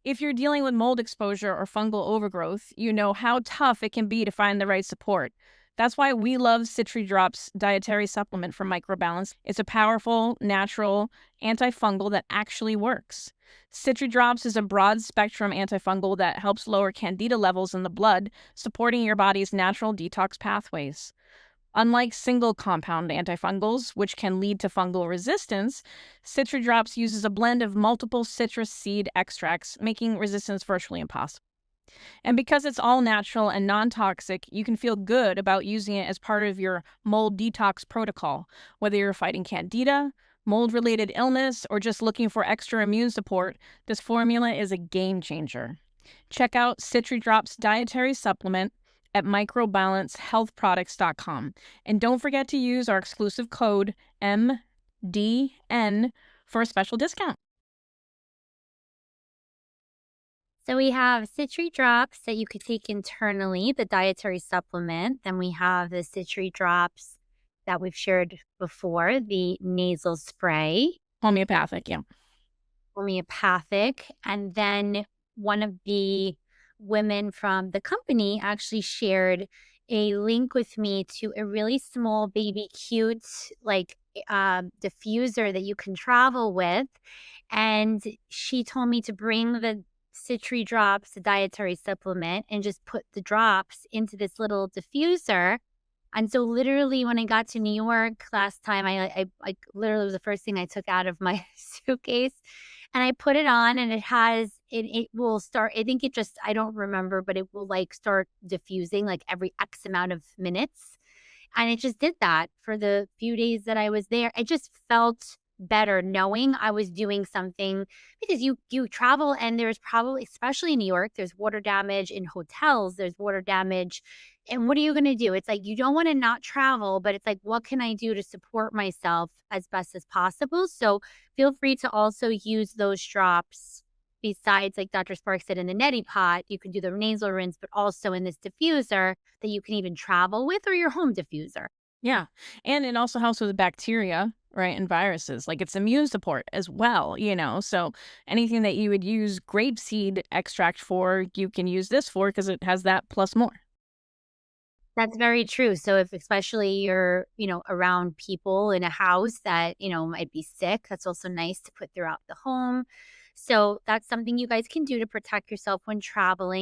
If you're dealing with mold exposure or fungal overgrowth, you know how tough it can be to find the right support. That's why we love Citri Drops dietary supplement from Microbalance. It's a powerful, natural antifungal that actually works. Citri Drops is a broad spectrum antifungal that helps lower candida levels in the blood, supporting your body's natural detox pathways. Unlike single compound antifungals, which can lead to fungal resistance, Citri Drops uses a blend of multiple citrus seed extracts, making resistance virtually impossible. And because it's all natural and non toxic, you can feel good about using it as part of your mold detox protocol, whether you're fighting candida, mold related illness, or just looking for extra immune support. This formula is a game changer. Check out Citri Drops dietary supplement at microbalancehealthproducts.com. And don't forget to use our exclusive code MDN for a special discount. So we have Citri Drops that you could take internally, the dietary supplement. Then we have the Citri Drops that we've shared before, the nasal spray, Homeopathic, yeah. homeopathic. And then one of the women from the company actually shared a link with me to a really small baby cute diffuser that you can travel with. And she told me to bring the Citri Drops, the dietary supplement, and just put the drops into this little diffuser. And so literally when I got to New York last time, I literally was the first thing I took out of my suitcase, and I put it on, and it will start, I think it just, I don't remember, but it will like start diffusing like every X amount of minutes. And it just did that for the few days that I was there. I just felt better knowing I was doing something, because you travel and there's probably, especially in New York, there's water damage in hotels, there's water damage. And what are you going to do? It's like you don't want to not travel, but it's like, what can I do to support myself as best as possible? So feel free to also use those drops besides, like Dr. Sparks said, in the neti pot. You can do the nasal rinse, but also in this diffuser that you can even travel with, or your home diffuser. Yeah. And it also helps with bacteria, right? And viruses. Like it's immune support as well, you know? So anything that you would use grapeseed extract for, you can use this for because it has that plus more. That's very true. So if especially you're, around people in a house that, might be sick, that's also nice to put throughout the home. So that's something you guys can do to protect yourself when traveling.